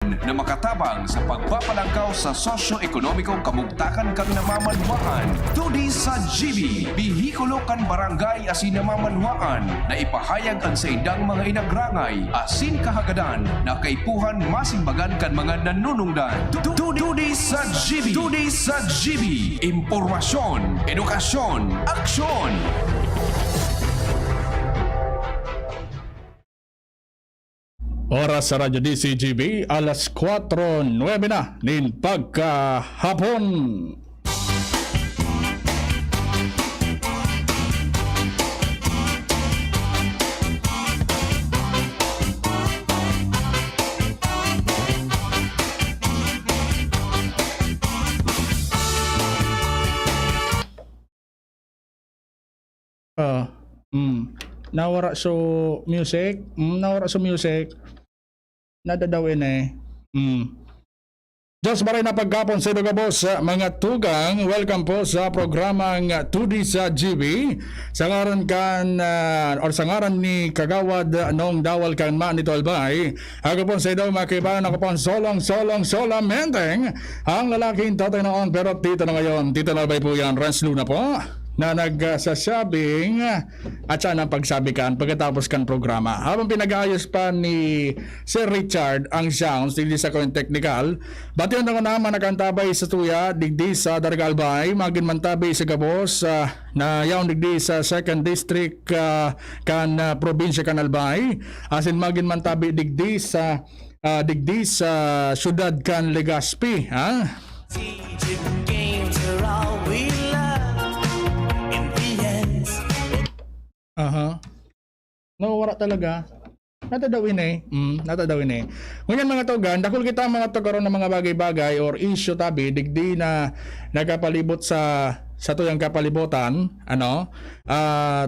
Pamahalaan na makatabang sa pagpapalangkaw sa sosyo-ekonomikong kamugtakan kang namamanwaan. Tudi sa GB, bihikulo kan barangay asin namamanwaan na ipahayag ang sa indang mga inagrangay asin kahagadan na kaipuhan masimbagan kan mga nanunungdan. Tudi sa GB, Tudi sa GB, impormasyon, edukasyon, aksyon. Oras sa Radyo DCGB, alas 4:09 na nin pagkahapon. Nawara so music, nadadawin Diyos maray na pagkapon sa boss mga tugang. Welcome po sa programang Tudi sa GB. Sa ngaran kan or sa ngaran ni Kagawad nung dawal kan man nito albay. Ako po sa daw makibayan ako po solamente ang lalaking tatay noon pero tito na ngayon. Tito na albay po yan, Rans Luna po, na nagsasabing at saan ang pagsabikan pagkatapos kan programa. Habang pinag-ayos pa ni Sir Richard ang sounds digdi sa Coin Technical, bati na ko naman nakantabay sa tuya digdi sa Dargalbay, magin mantabay sa Gabos na yaon digdi sa 2nd District kan probinsya kan Albay, asin magin mantabay digdi sa syudad kan Legazpi, ha? No, wala talaga. Natadawin Ngunyan mga togan, dakol kita mga togaron ng mga bagay-bagay or issue tabi, digdi na nagkapalibot sa tuyang kapalibutan,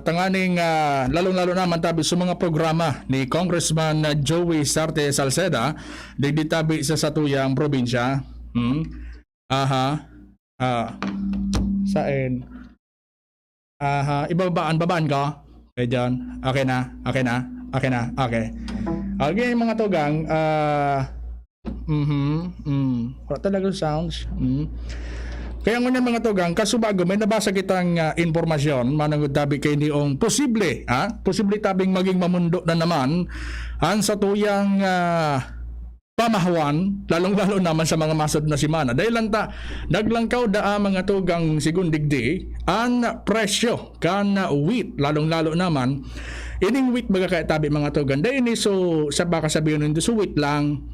tanganing lalong-lalo naman tabi sa mga programa ni Congressman Joey Sarte Salceda, digdi tabi sa tuyang probinsya. Saan? Babaan ko? Okay, John. Okay na. Okay. Okay, mga tugang. Wala talaga sounds. Kaya ngunyan mga tugang, kasubago may nabasa kitang informasyon, manangod tabi kay niong posible tabing maging mamundo na naman ang sa tuyang pamahawan, lalong-lalo naman sa mga masod na simana. Dahil naglangkaw mga tugang sigundigdi ang presyo kan wheat, lalong-lalo naman ining wheat baga kaya tabi mga tugan. Dahil ni so sa baka sabihin nito so wheat lang.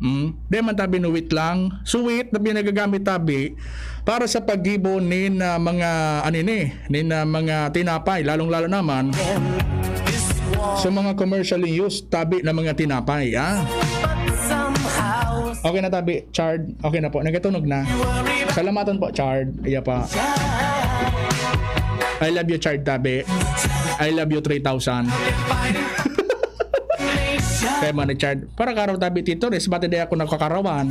Dahil man tabi no wheat lang. So wheat na pinagagamit tabi para sa paggibo nin mga mga tinapay, lalong-lalo naman sa mga commercially used tabi na mga tinapay, Okay na tabi, Chard. Okay na po, nagatunog na. Salamatan po, Chard. Iya pa. I love you, Chard tabi. I love you 3,000. Kaya man ni Chard, para karaw tabi tito, bati di ako nakakarawan.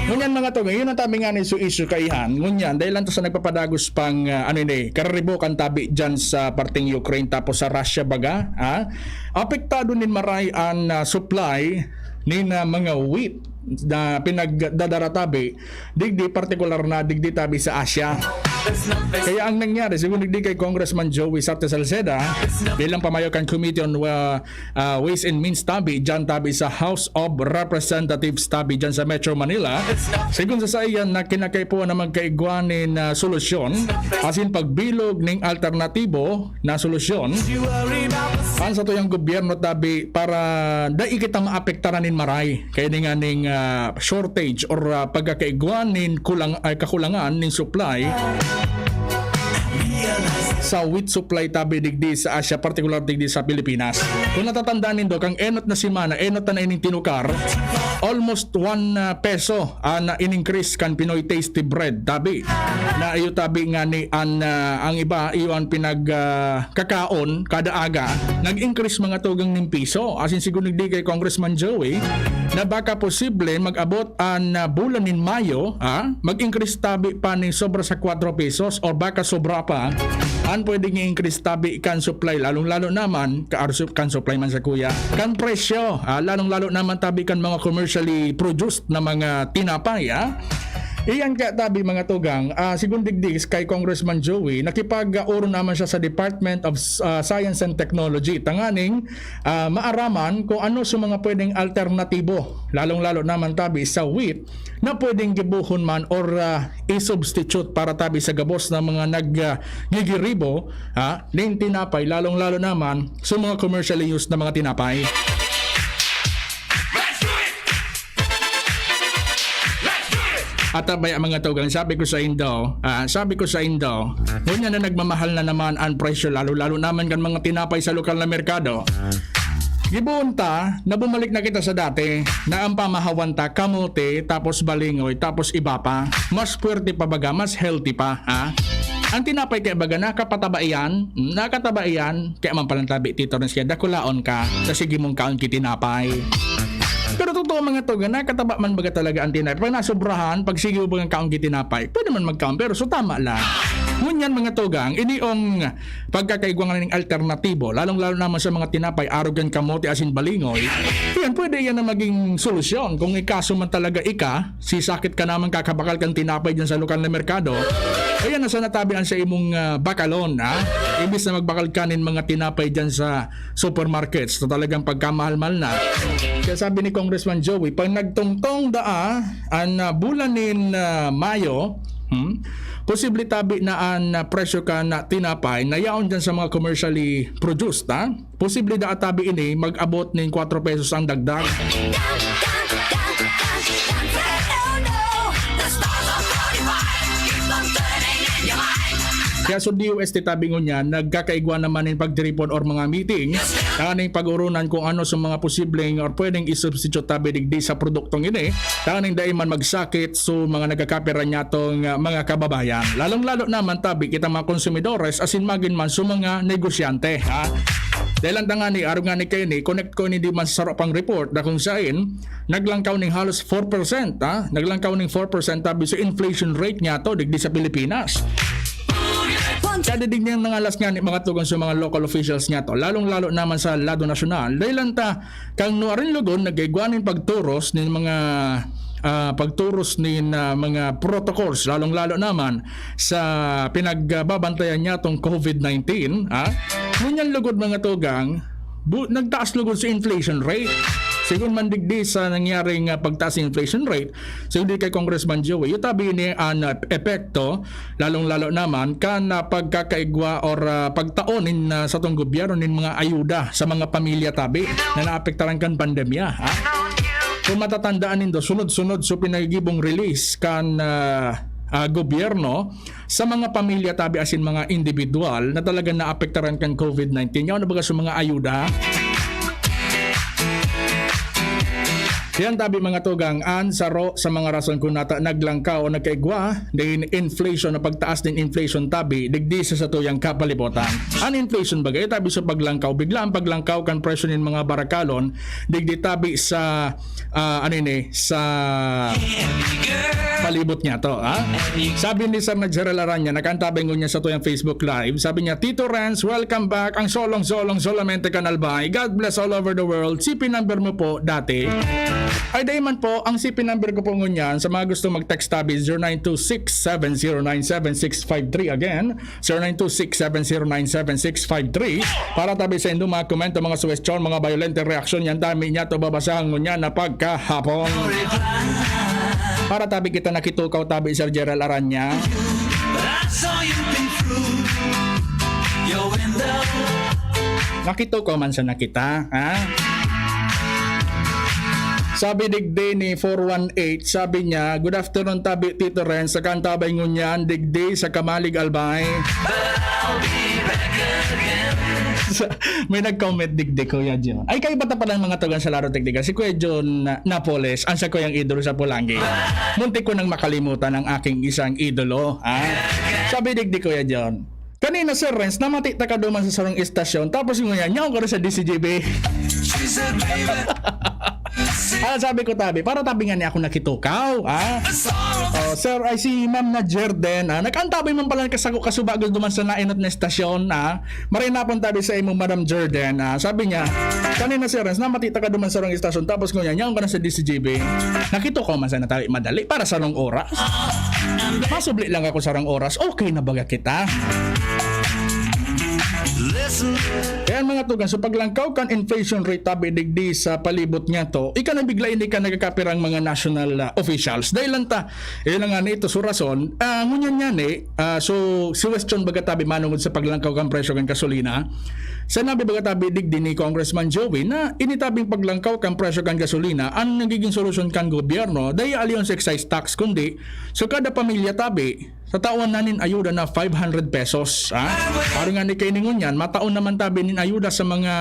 Ngunyan mga to, yun ang tabi nga ni isu kaihan. Ngunyan, dahil lang to sa nagpapadagos pang kararibukan tabi dyan sa parting Ukraine tapos sa Russia baga. Apektado nin maray ang supply ni mga wheat na pinagdadaratabi digdi partikular na digdi tabi sa Asia. Kaya ang nangyari siguro digdi kay Congressman Joey Sarte Salceda bilang pamayakan Committee on Ways and Means tabi dyan tabi sa House of Representatives tabi dyan sa Metro Manila, siguro sa iyan na kinakaipuan na magkaigwanin na solusyon asin pagbilog ng alternatibo na solusyon ang sa tuyang gobyerno tabi para dai kita maapektaran nin maray kaya nga ning shortage or pagkakaigwanin kakulangan nin supply sa wheat supply tabi digdi sa Asia, particular digdi sa Pilipinas. Kung natatandaan nindo kang enot na ining tinukar, almost 1 peso na in-increase kan Pinoy Tasty Bread tabi. Na iyo tabi nga ni ang iba iyon kakaon kada aga, nag-increase mga tugang ning piso. Asin siguro digdi kay Congressman Joey na baka posible mag-abot ang bulan nin Mayo, mag-increase tabi pa ni sobra sa 4 pesos or baka sobra pa ang pwedeng i-increase tabi kan supply, lalong-lalo naman kan supply man sa kuya, kan presyo, lalong-lalo naman tabi kan mga commercially produced na mga tinapay. Iyan ka tabi mga tugang, sigundigdig kay Congressman Joey, nakipag-uro naman siya sa Department of Science and Technology. Tanganing maaraman kung ano sa mga pwedeng alternatibo, lalong-lalo naman tabi sa wheat, na pwedeng gibuhon man or i-substitute para tabi sa gabos na mga naggigiribo ng tinapay, lalong-lalo naman sa mga commercially used na mga tinapay. At abay mga tugang, sabi ko sa Indo, ngunyan na nagmamahal na naman ang presyo, lalo-lalo naman kan mga tinapay sa lokal na merkado. Gibuon ta, na bumalik na kita sa dati, na ang pamahawan ta, kamote, tapos balingoy, tapos iba pa. Mas puwerte pa baga, mas healthy pa, Ang tinapay kaya baga, nakataba iyan, kaya man palang tabi, tito rin siya, dakulaon ka, kasi gimong kaon kitinapay. Pero totoo mga tugan, nakataba man baga talaga ang tinapay. Pag nasobrahan, pag sige mo bagang kaong gitinapay, pwede man magkaon, pero so tama lang. Ngunyan mga tugang, iniong pagkakaigwangan ng alternatibo, lalong-lalo naman sa mga tinapay, arrogant kamote, asin balingoy, yan, pwede yan na maging solusyon. Kung ikaso man talaga sisakit ka naman kakabakal kang tinapay dyan sa lokal na merkado, ayan na sa natabihan sa imong bakalon, Ibis na magbakal kanin mga tinapay dyan sa supermarkets na talagang pagkamahal-mahal na. Kaya sabi ni Congressman Joey, pag nagtungtong ang bulanin Mayo, posible tabi na ang presyo ka na tinapay na yaon dyan sa mga commercially produced, posible da tabi ini mag-abot ng 4 pesos ang dagdag. Kaya so DOST tabingon niya, nagkakaigwa naman ng pagdiripon or mga meeting, taning pag-urunan kung ano sa mga posibleng or pwedeng isubstitute tabi digdi sa produktong ini, taning daiman magsakit so mga nagkakapira niya tong mga kababayan. Lalong-lalo naman tabi kita mga konsumidores asin magin man sa mga negosyante. Dahil ang tanga ni araw nga ni kayo ni, connect ko ni di man sarap pang report na kung saan naglangkaw ng halos 4%, naglangkaw ng 4% tabi sa inflation rate niya to digdi sa Pilipinas. Kadidig niyang nangalas nga ni mga tugon sa mga local officials nga to, lalong-lalo naman sa lado nasyonal, dahil lang ta kang nuarin lugon nagigwanin pagturos ng mga mga protocols, lalong-lalo naman sa pinagbabantayan niya tong COVID-19. Ngunyan lugod mga tugang, nagtaas lugod sa inflation rate. Sigun man digdi sa nangyaring pagtaas ng inflation rate, so di kay Congressman Joey, itabi ni ang epekto, lalong-lalo naman kan pagkakaigwa or pagtaonin sa tong gobyerno nin mga ayuda sa mga pamilya tabi na naapektaran kan pandemya. Kung matatandaan nindo, sunod-sunod so pinagigibong release kan gobyerno sa mga pamilya tabi asin mga individual na talagang naapektaran kan COVID-19. Yaw na baga sa mga ayuda. Yan tabi mga tugang, sa mga rason kung naglangkaw o nagkaigwa din inflation na pagtaas din inflation tabi digdi sa tuyang kapalibutan. An inflation bagay tabi sa paglangkaw, bigla ang paglangkaw kan presyo nin mga barakalon digdi tabi sa sa palibot niya to. Sabi ni Sir Gerald Aranya, nakantabay niya sa tuyang Facebook Live, sabi niya, Tito Renz, welcome back ang solamente kanalbay. God bless all over the world. CP number mo po dati ay dayman po, ang CP number ko po ngunyan sa mga gusto mag-text tabi 0926-709-7653. Again, 0926-709-7653 para tabi sa inyong mga komento, mga suggestion, mga violent reaction yan dami niya to babasahan ngunyan na pagkahapon. Para tabi kita nakitukaw tabi Sir Gerald Aranya. Nakitukaw man sa nakita, Sabi digdi ni 418, sabi niya, good afternoon tabi Tito Renz, sa kantabay ngunyan, digdi sa Kamalig Albay. May nag-comment digdi Kuya John. Ay kayo bata pa lang mga tugan sa laro tikdiga. Si Kuya John Napoles, ang sa kuyang idolo sa Pulangi. Muntik ko nang makalimutan ang aking isang idolo. Sabi digdi Kuya John, kanina Sir Renz, namati ta ka duman sa sarong istasyon, tapos ngunyan, nyaw ko rin sa DCJB. Sabi ko tabi, para tabi nga niya ako nakitukaw. Sir, ay si Ma'am na Jerden. Nagkantabi man pala kasubagod duman sa nainot na estasyon. Marinapon tabi sa imo Madam Jerden. Sabi niya, kanina sir, namatita ka duman sa rong estasyon. Tapos ko niya, niyang ka na sa DCGB. Nakitukaw man sa natabi madali para sa rong oras. Masubli lang ako sa rong oras. Okay na baga kita. Kaya mga tugan, so paglangkaw kan inflation rate tabi digdi sa palibot niya to, ika na bigla hindi ka nagkakapirang mga national officials. Dahil lang ta, lang nga ito so rason, ngunyan yan so si Weston baga tabi manungod sa paglangkaw kan presyo kan gasolina. Sanabi baga tabi digdi ni Congressman Joey na initabing paglangkaw kan presyo kan gasolina ang nagiging solusyon kan gobyerno dahil aliyon sa excise tax kundi so kada pamilya tabi sa taon nanin ayuda na 500 pesos. Parang nga ni Kainingon yan, mataon naman tabi nin ayuda sa mga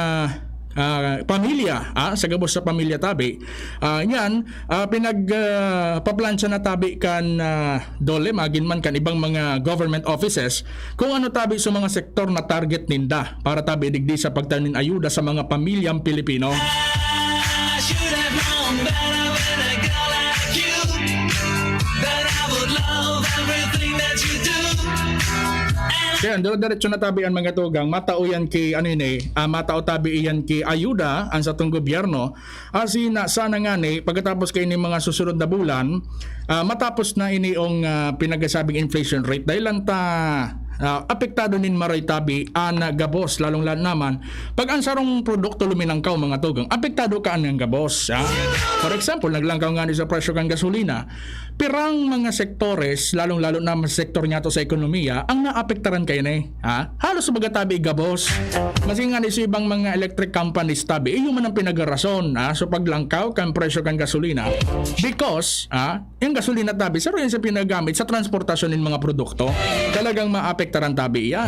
pamilya, sa gabos sa pamilya tabi. Yan, pinagpaplansya na tabi kan dole, magin man kan ibang mga government offices, kung ano tabi sa mga sektor na target ninda para tabi digdi sa pagtanin ayuda sa mga pamilyang Pilipino. Kaya diretso na tabi ang mga tugang matao yan ki matao tabi yan ki ayuda ang sa tong gobyerno asina sana nga ni pagkatapos kay ni mga susunod na bulan matapos na iniong pinagasabing inflation rate dahil lang ta apektado nin maray tabi gabos lalong naman pag ang sarong produkto luminangkaw mga tugang apektado ka ang gabos. For example naglangkaw nga ni sa presyo kan gasolina pirang mga sektores lalong naman sa sektor niya to sa ekonomiya ang naapektaran kayo halos baga tabi gabos masing nga ni sa ibang mga electric companies tabi yung man ang pinagarason so paglangkaw kan presyo kan gasolina because yung gasolina tabi sa rin sa pinagamit sa transportasyon ng mga produkto talagang maapektaran tabi yan.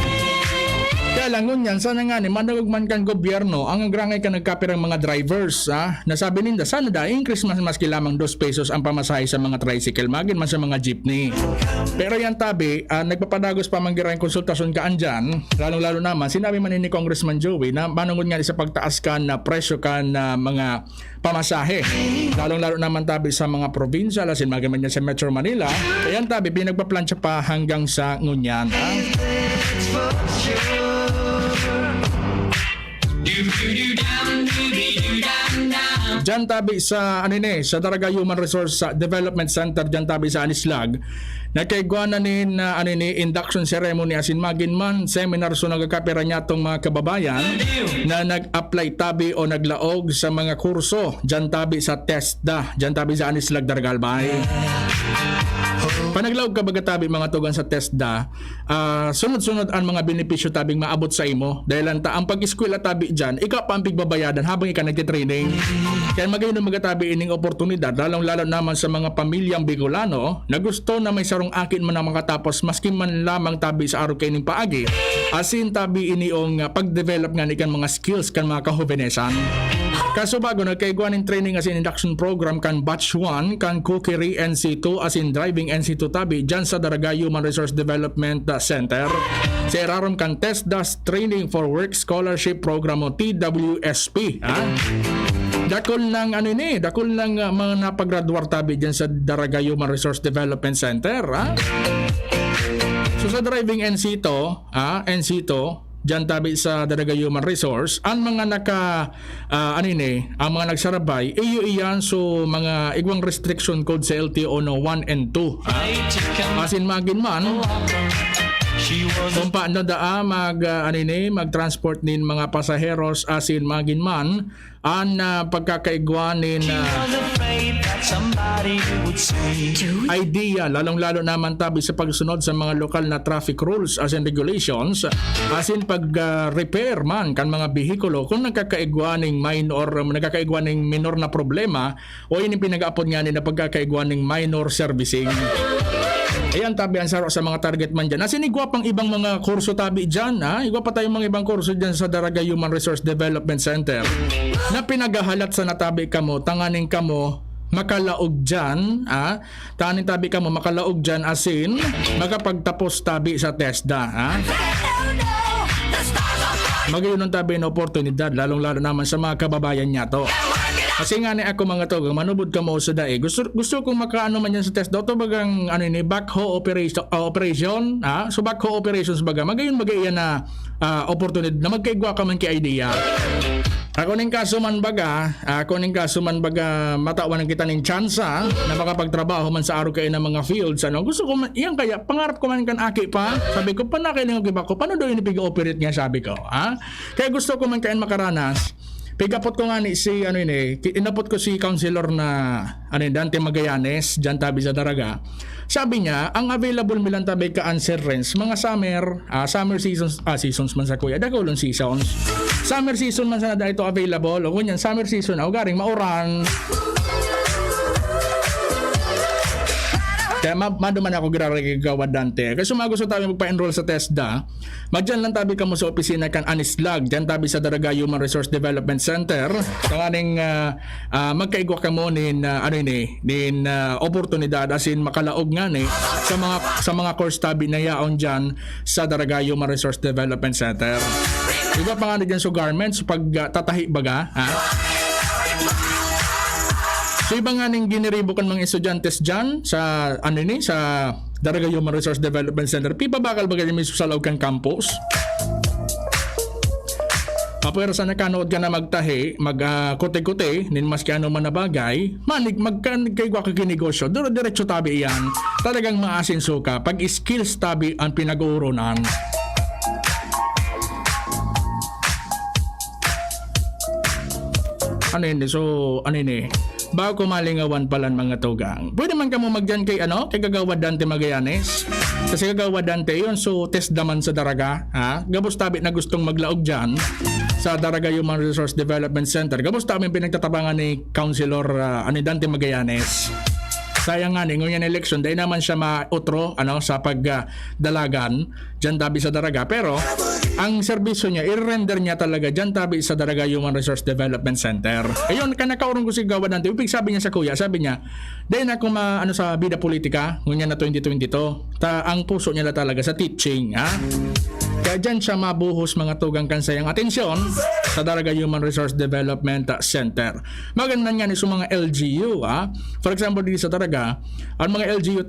Kaya lang ngunyan, sana nga ni managugman kan gobyerno ang agrangay ka nagkapirang mga drivers nasabi ninda sana da increase maski lamang 2 pesos ang pamasahe sa mga tricycle magin man sa mga jeepney. Pero yan tabi nagpapadagos pa manggirang konsultasyon ka andyan lalong naman sinabi man ni Congressman Joey na manungod nga sa pagtaas kan na presyo kan mga pamasahe lalong naman tabi sa mga probinsya lasin magin man sa Metro Manila kaya yan tabi pinagpaplansya pa hanggang sa ngunyan. Diyan tabi sa sa Daraga Human Resource Development Center diyan tabi sa Anislag nakaigwanan ni induction ceremony asin magin man seminar so nagkakapira niya tong mga kababayan na nag-apply tabi o naglaog sa mga kurso diyan tabi sa TESDA diyan tabi sa Anislag Daraga Albay. Panaglaog ka baga tabi mga tugan sa TESDA sunod-sunod ang mga benepisyo tabing maabot sa imo dahil ang pag-eskwela tabi dyan ikaw pa ang pigbabayadan habang ikaw nagtitraining kaya magayon mga tabi ining oportunidad lalong naman sa mga pamilyang Bicolano na gusto na may sarong akin man ang makatapos maski man lamang tabi sa araw kayo ng paagi asin tabi iniong pag-develop nga ikan mga skills kan mga kahubenesan. Kaso bago nagkaiguanin training as in induction program kan batch 1 kan cookery NC2 as in driving NC2 tabi dyan sa Daraga Human Resource Development Center sa irarom kan TESDA's Training for Work Scholarship Program o TWSP. Dakol ng dakol ng mga napagraduar tabi dyan sa Daraga Human Resource Development Center. So sa driving NC2 dyan tabi sa Daraga Human Resource ang mga ang mga nagsarabay iyo iyan so mga igwang restriction code sa LTO no 1 and 2 asin magin man kung paano mag-transport nin mga pasaheros asin magin man ang pagkakaigwanin idea lalong naman tabi sa pagsunod sa mga lokal na traffic rules as in regulations asin pag-repair man kan mga behikulo kung nagkakaigwaning minor na problema o yun yung pinag-aapod nga na pagkakaigwaning minor servicing. Ayan tabi ang saro sa mga target man dyan. Asin igwa pang ibang mga kurso tabi dyan. Igwa pa tayong mga ibang kurso dyan sa Daraga Human Resource Development Center na pinagahalat sa natabi kamo, tanganing kamo makalaog dyan. Tanganing tabi kamo makalaog dyan asin makapagtapos tabi sa TESDA. Magayon ng tabi na oportunidad lalong naman sa mga kababayan niya to. Kasi nga ni ako mga togang manubod ka mo sa dae. Gusto kong makaano man yan sa test daw to bagang ano ni backhoe operation, so backhoe operations baga magayon magayon na opportunity na magkaigwa ka man kay idea. Ako ning kaso man baga matawan kita ning tsansa na makapagtrabaho man sa araw kayo ng mga fields ano. Gusto ko man, iyan kaya pangarap ko man kan aki pa. Sabi ko panakailing ko ba ko paano daw ini pig-operate niya sabi ko, Kaya gusto ko man kain makaranas. Pigapot ko nga ni si inapot ko si counselor na Dante Magallanes diyan tabi sa Daraga. Sabi niya, ang available milang tabi ka answer rents mga summer seasons man sa kuya, dakolon seasons. Summer season man sa na ito available. O kunyan summer season garing mauran. Kaya maduman ako gawad Dante. Kasi gusto tayo magpa-enroll sa TESDA, magdyan lang tabi ka mo sa opisina kan Anislag, dyan tabi sa Daraga Human Resource Development Center. Kanganing magkaigwa ka mo nin oportunidad asin makalaog nga ni sa mga course tabi na yaon dyan sa Daraga Human Resource Development Center. Iba pa nga dyan sa garments pag tatahi baga, So iba nga ning giniribukan mga estudyantes dyan sa sa Daraga Human Resource Development Center. Pipa bakal bagay may susalaw kang campus. Pero sa nakanood ka na magtahi, kote-kote, nin maski ano man na bagay, magkaigwa ka kinegosyo, diretso tabi iyan. Talagang maasinso ka pag skills tabi ang pinag-uurunan. Bago kumalingawan palan mga tugang. Pwede man ka mo magdyan kay kay Kagawad Dante Magallanes. Kasi Kagawad Dante yun, so test naman sa Daraga. Gabos tabi na gustong maglaog dyan sa Daraga Human Resource Development Center. Gabos tabi pinagtatabangan ni Councilor Dante Magallanes. Sayang nga ngunyan election dahil naman siya mautro sa pagdalagan dyan tabi sa Daraga. Pero ang serbisyo niya, i-render niya talaga dyan tabi sa Daraga Human Resource Development Center. Ayun, kanakaurong ko si Gawad Dante. Upig sabi niya sa kuya, sabi niya, dahil ako sa bida politika, ngunyan na 2022, ang puso niya talaga sa teaching. Kaya dyan siya mabuhos mga tugang kansayang atensyon sa Daraga Human Resource Development Center. Maganda nga ni sa mga LGU. For example, dito sa Daraga, ang mga LGU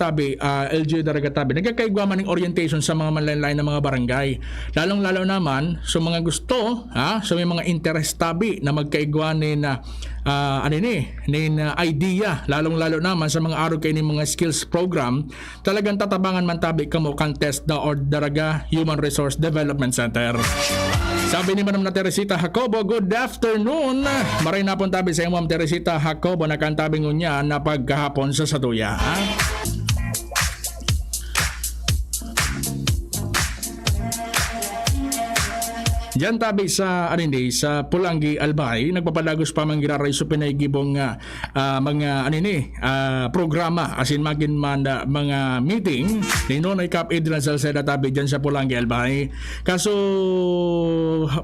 Daraga tabi, nagkakaigwa man ng orientation sa mga manlain-lain na mga barangay. Lalong-lalo naman, sa mga gusto, sa may mga interest tabi na magkaigwa idea, lalong-lalo naman sa mga araw kayo ng mga skills program, talagang tatabangan man tabi kamo kan TESDA or Daraga Human Resource Development Center. Sabi ni Ma'am na Teresita Jacobo, good afternoon. Maray na pong tabi sa iyo, Ma'am Teresita Jacobo, na kantabi niya na pagkahapon sa Satuya. Diyan tabi sa sa Pulangi Albay, nagpapadagos pa man giraray so pinaygibong mga programa asin magin man mga meeting ni Nonoy Cap Adrian Salceda tabi diyan sa Pulangi Albay. Kaso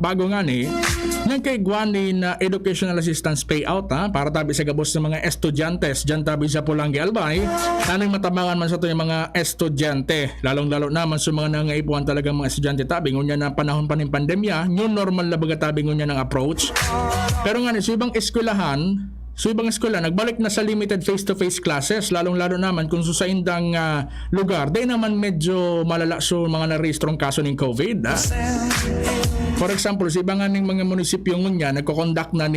bago nga nagkaigwan na educational assistance payout para tabi sa gabos ng mga estudyantes diyan tabi sa Pulangi Albay. Tanang matabangan man sa to yung mga estudyante, lalong-lalo naman sa mga nangaipuan talaga mga estudyante tabi ngunya na panahon pa ng pandemya, new normal na baga tabi ngunya ng approach. Pero nga sa ibang eskwelahan, nagbalik na sa limited face-to-face classes, lalong-lalo naman kung sa indang lugar, dahil naman medyo malala so mga narehistrong kaso ng COVID. For example, sa ibang mga munisipyo ngunya, nagko-conduct na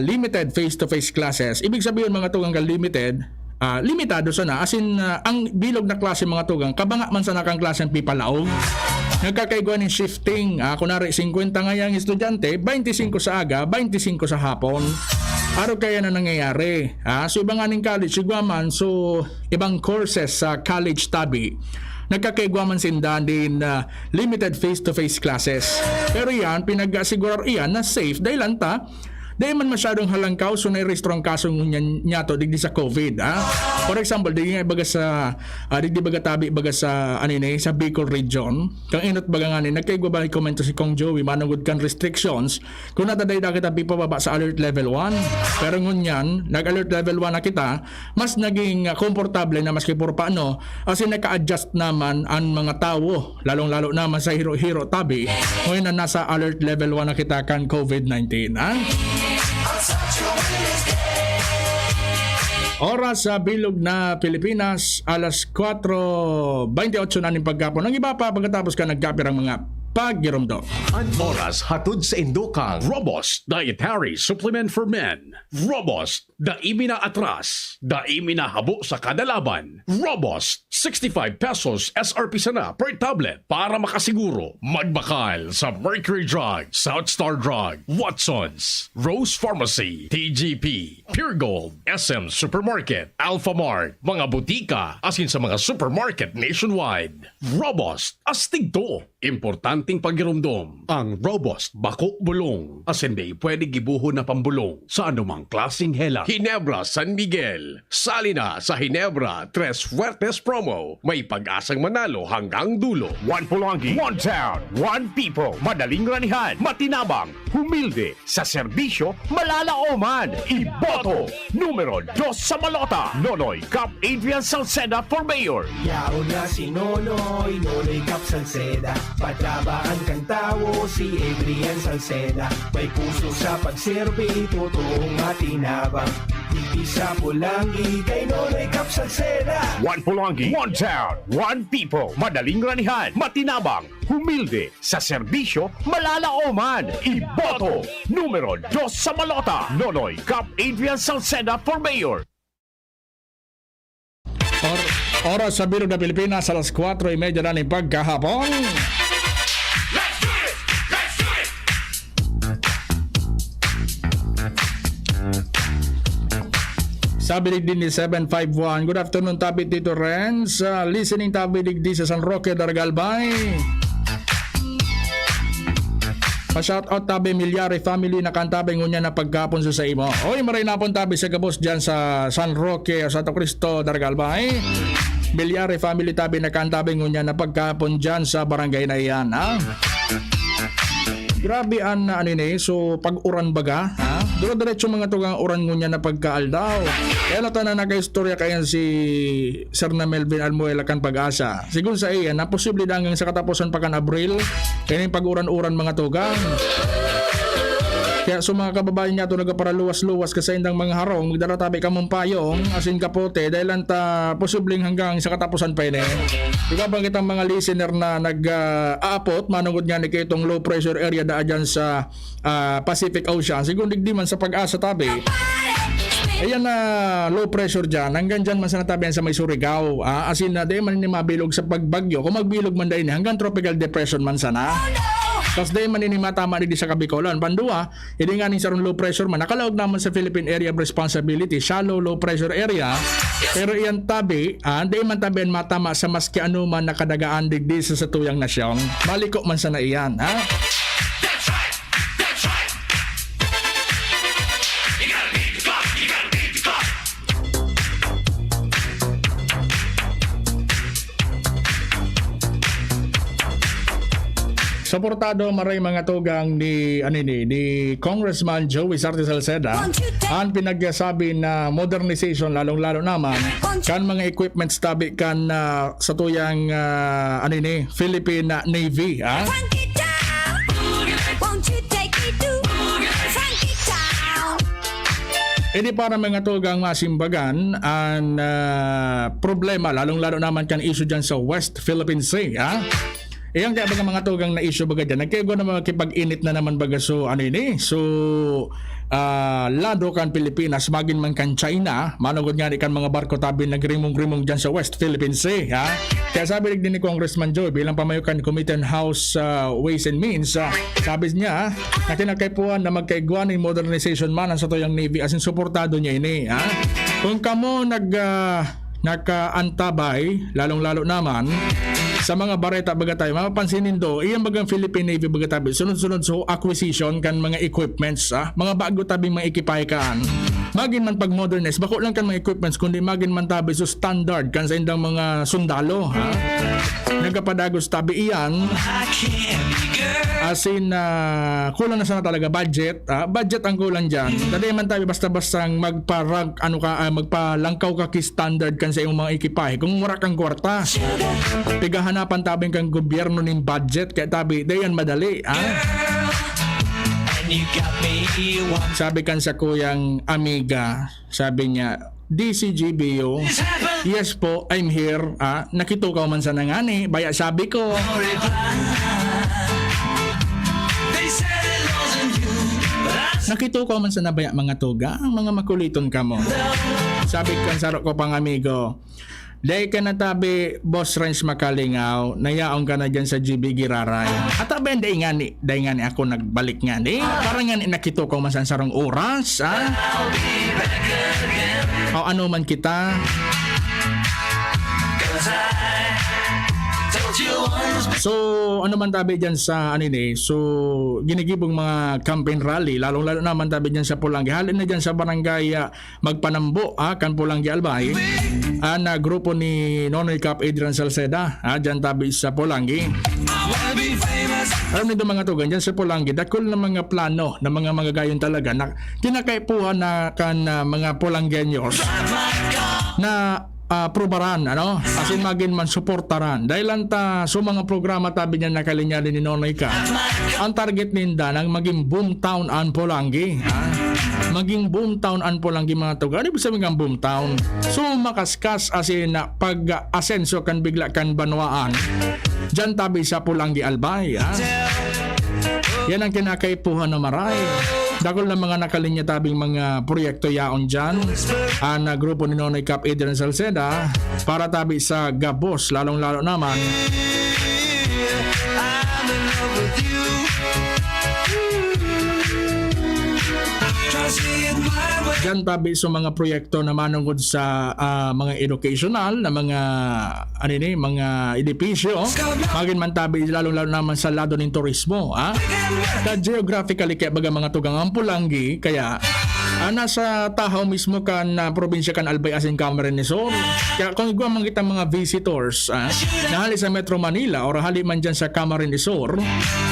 limited face-to-face classes. Ibig sabihin mga tugang limitado sana, as in ang bilog na klase mga tugang, kabanga man sana kang klase ang pipalaog. Nagkakaigwa ng shifting, kunwari 50 ngayang estudyante, 25 sa aga, 25 sa hapon. Araw kaya na nangyayari. So ibang college, igwaman, so ibang courses sa college tabi, nagkakaigwaman sinda din limited face-to-face classes. Pero yan, pinag-asigurar iyan na safe dahil dahil man masyadong halangkaw so nai-registrong kaso niya to digdi sa COVID. For example, digdi baga tabi baga sa sa Bicol region. Kang inot baga nga nagkaigwa ba komento si Kong Joey manungod kan restrictions kung nataday na kita pipababa sa alert level 1. Pero ngunyan, nag-alert level 1 na kita, mas naging komportable na maski puro paano kasi naka-adjust naman ang mga tao, lalong-lalo naman sa hiro-hiro tabi ngayon na nasa alert level 1 na kita kan COVID-19. Oras sa bilog na Pilipinas, alas 4:28 na ning pagkapon. Ang iba pa pagkatapos ka nagkapirang mga pagyurumdo. Oras hatod sa Indokang Robust Dietary Supplement for Men. Robust, daimi na atras, daimi na habo sa kada laban. Robust, 65 pesos SRP sana per tablet para makasiguro. Magbakal sa Mercury Drug, South Star Drug, Watsons, Rose Pharmacy, TGP, Pure Gold, SM Supermarket, Alpha Mart, mga butika, asin sa mga supermarket nationwide. Robust, astig to. Importanteng pagirumdom ang Robust Bako Bulong. Asin di pwede gibuho na pambulong sa anumang klaseng hela. Ginebra San Miguel. Sali na sa Ginebra Tres Fuertes promo. May pag-asang manalo hanggang dulo. One Pulangi, one town, one people. Madaling ranihan, matinabang, humilde, sa serbisyo, malalaoman. Iboto, numero 2 sa Malota. Nonoy Cap Adrian Salceda for Mayor. Yao na si Nonoy, Nonoy Cap Salceda. Patrabaan kang tawo, si Adrian Salceda. May puso sa pagserbi, totoong matinabang. Hindi sa Pulangi, kay Nonoy Cap Salceda. One Pulangi, one town, one people. Madaling ranihan, matinabang, humilde, sa serbisyo, malalaoman. Iboto, numero 2 sa Malota. Nonoy Cap Adrian Salceda for Mayor. Oras sa bilog na Pilipinas, alas 4:30 na ng pagkahapon. Sabi din ni 751. Good afternoon, Tabi Tito Renz. Listening Tabi Digdi sa San Roque, Dargalbay. Pa-shout out Tabi Milyari family na kantabi ngunya na pagkapon sa imo. Oy, maray na pon Tabi sa gabos dyan sa San Roque, Santo Cristo, Dargalbay. Milyari family Tabi na kantabi ngunya na pagkapon dyan sa barangay na iyan. Ha? Grabe an na anine, so pag-uran baga, ha? Duro-diretso mga tugang uran ngunya na pagkaaldaw. Kaya lata na naka-istorya kayan si Sir na Melvin Almuela kan pag-asa. Sigun sa iyan, na posible na hanggang sa katapusan pa kan Abril, kaya pag-uran-uran mga tugang. Kaya sa mga kababayan niya ito nagaparaluwas-luwas kasi indang mga harong, magdaratabi ka mong payong, asin kapote, dahil lanta posibleng hanggang sa katapusan pa yun eh. Ikaw bang kitang mga listener na nag-aapot, manungod nga ni itong low pressure area daan dyan sa Pacific Ocean. Siguro digdi man sa pag-asa tabi. Ayan na low pressure dyan, hanggang dyan man sa natabihan sa may Surigao. Asin na di man ni mabilog sa pagbagyo, kung magbilog man dahil hanggang tropical depression man sana. Tapos dahil maninima tama di sa Kabikolan. Pandua, hindi nga sa low pressure man. Nakalaog naman sa Philippine Area of Responsibility, shallow low pressure area. Pero iyan tabi, di man tabihan matama sa maski ano man nakadagaan digdi sa tuyang nasyong. Maliko man sana iyan. Ha? Suportado maray mga tugang ni Congressman Joey Sarte Salceda ang pinagsabi na modernization lalong-lalo naman kan mga equipments tabi kan sa tuyang Philippine Navy. Ini para mga tugang masimbagan ang problema lalong-lalo naman kan issue dyan sa West Philippine Sea. Iyang kaya baga mga tugang na issue baga dyan. Nagkaigo na makipag-init na naman baga so lado kan Pilipinas magin man kan China manugod nga ni kan mga barko tabi nagrimong-rimong dyan sa West Philippine Sea. Kaya sabi din ni Congressman Joe bilang pamayukan Committee on House Ways and Means, sabi niya na kinakaipuan na magkaiguan ng modernization man ang sa tuyang Navy asin suportado niya ini. Kung kamo nakaantabay lalong-lalo naman sa mga bareta baga tayo, mapapansinin do, iyang bagang Philippine Navy baga tabi, sunod-sunod so acquisition kan mga equipments, mga bago tabing mga ekipay kaan. Magin man pag-modernize, bako lang kan mga equipments, kundi magin man tabi so standard kan sa indang mga sundalo. Nagapadagos tabi iyan, asin kulang na sana talaga budget, budget ang kulang dyan. Tadi man tabi basta-bastang magpalangkaw ka ki standard kan sa iyong mga ekipay. Kung mura kang kwarta, hanapan tabing kang gobyerno ng budget kaya tabi dayan madali. Sabi kan sa kuyang amiga, sabi niya DCGBO. Yes po, I'm here. Nakitukaw man sa nangani. Baya sabi ko. Nakitukaw man sa nabaya mga tuga. Ang mga makuliton ka mo. Sabi kan sarok ko pang amigo. Day ka na tabi, Boss Renz Makalingaw, nayaong ka na dyan sa GB Giraray. At tabi, day nga ni ako nagbalik nga ni. Parang nga ni nakito ko masan sarong oras, O ano man kita. So, ano man tabi dyan sa, so, ginigibong mga campaign rally, lalong-lalo naman tabi dyan sa Pulangi. Halin na dyan sa barangay Magpanambo, kan Pulangi Albay, na grupo ni Nonoy Cap Adrian Salceda, dyan tabi sa Pulangi. Alam nito mga tugan, dyan sa Pulangi, dakol na mga plano na mga magagayon talaga na kinakaipuhan na mga Pulangenyos na probaran, asin magin man suportaran dahil anta so mga programa tabi niya nakalinyali ni Nonoy Cap, ang target ninda nang maging boomtown ang Pulangi, maging boomtown ang Pulangi mga tuga. Ano ibig sabihin ng boomtown? So makaskas asin na pag-asenso kan bigla kan banwaan dyan tabi sa Pulangi Albay, yan ang kinakaipuhan na maray. Dakol na mga nakalinya tabing mga proyekto yaon dyan na grupo ni Nonoy Cap Adrian Salceda para tabi sa Gabos, lalong-lalo naman dyan tabi sa mga proyekto na manungod sa mga educational na mga mga edipisyo, magin man tabi lalong-lalo naman sa lado ng turismo, geographically kaya baga mga tugang ang Pulangi kaya nasa Tahaw mismo kan probinsya kan Albay asin Camarines Sur. Kaya kung iguang makita mga visitors na hali sa Metro Manila or hali man dyan sa Camarines Sur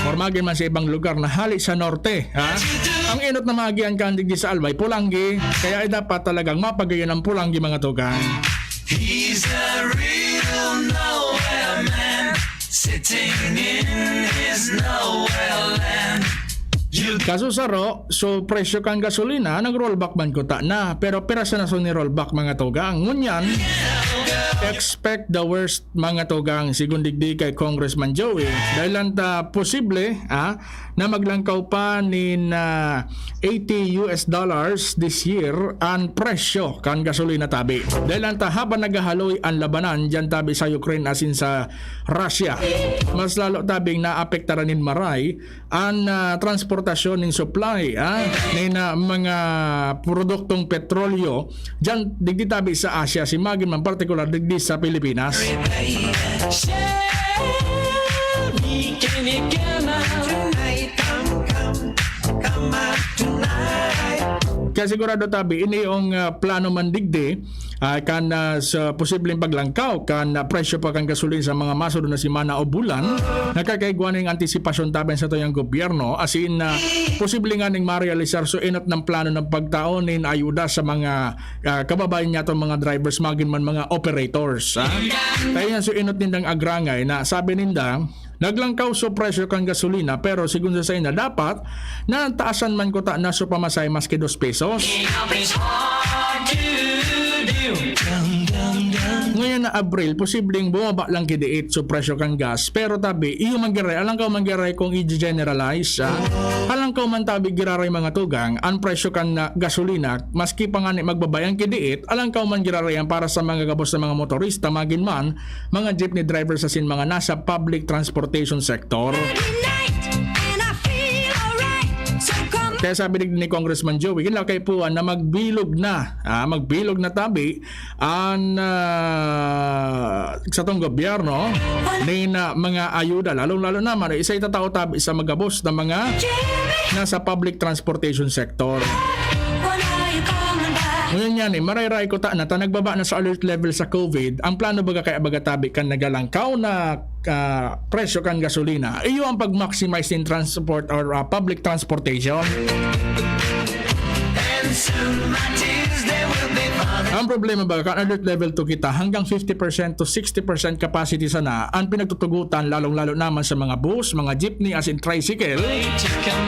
or magin man sa ibang lugar na hali sa norte, ang inot na magian kan digdi sa Albay Pulangi, kaya ay dapat talagang mapagayon ang Pulangi mga tugang. He's a real nowhere man, sitting in his nowhere land. Kaso saro, so presyo kang gasolina, nag-rollback man ko ta na, pero pirasa na so ni rollback mga tugang. Ngunyan, expect the worst mga tugang sigundigdi kay Congressman Joey. Dahil lanta posible na maglangkaw pa ni $80 this year ang presyo kan gasolina tabi. Dahil lanta habang naghahaloy ang labanan dyan tabi sa Ukraine asin sa Russia, mas lalo tabing naapektaran nin maray ang transportasyon ng supply ng mga produktong petrolyo dyan digdi tabi sa Asia, si magin man particular digdi sa Pilipinas. Kaya sigurado tabi ini yung plano man digdi kan sa posibleng paglangkaw kan presyo pa kan gasolina sa mga masunod na simana o bulan, nakakaigwan ng antisipasyon tabi sa toyang gobyerno asin posible nga ning ma-realisar so inot ng plano ng pagtaon nin ayuda sa mga kababayan niya itong mga drivers magin man mga operators. Kaya yan so inot nindang agrangay na sabi ninda naglangkaw so presyo kan gasolina pero sigun sa ina dapat na taasan man ko ta na so pamasay maski 2 pesos. Ngayon na Abril, posibleng bumaba lang kidiit so presyo kang gas. Pero tabi, iyo manggiray, alang ka manggiray kung i-generalize, alang ka man tabi giraray mga tugang, ang presyo kang gasolina, maski pa nga magbabayang kidiit, alang ka man giraray para sa mga gabos na mga motorista, magin man, mga jeepney drivers asin mga nasa public transportation sector. Kaya sabi ni Congressman Joey, kinakay po na magbilog na tabi ang sa tong gobyerno ni na mga ayuda, lalong-lalo naman isa itatao tabi sa magabos na mga nasa public transportation sector. Ngayon yan maray-ray ko ta na nagbaba na sa alert level sa COVID. Ang plano baga kaya baga tabi kan nagalangkaw na presyo kan gasolina. Iyo ang pag-maximize in transport or public transportation. And soon my tears they will be falling. Ang problema ba, kan alert level 2 kita, hanggang 50% to 60% capacity sana, ang pinagtutugutan lalong-lalo naman sa mga bus, mga jeepney as in tricycle,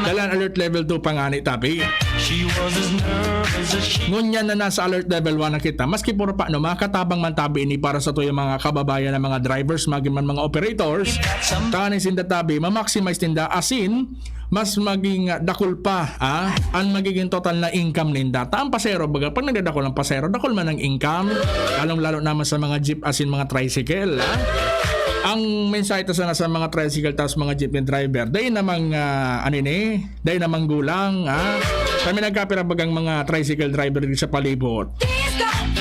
dalan alert level 2 pangani tabi. She was as nervous as she Ngunyan na nasa alert level 1 na kita, maski puro pa no, makatabang man tabi ini para sa to yung mga kababayan ng mga drivers, maging man mga operators, kanin sinda tabi, ma-maximize tinda asin, mas maging dakol pa ang magiging total na income ninda. Taang pasero baga, pag nagdadakol ng pasero, dakol man ang income, lalong-lalo naman sa mga jeep asin mga tricycle. Ang mensahe ito sana sa mga tricycle tapos mga jeepney driver, dahil namang dahil namang gulang. Kami nagkapira bagang mga tricycle driver dito sa palibot.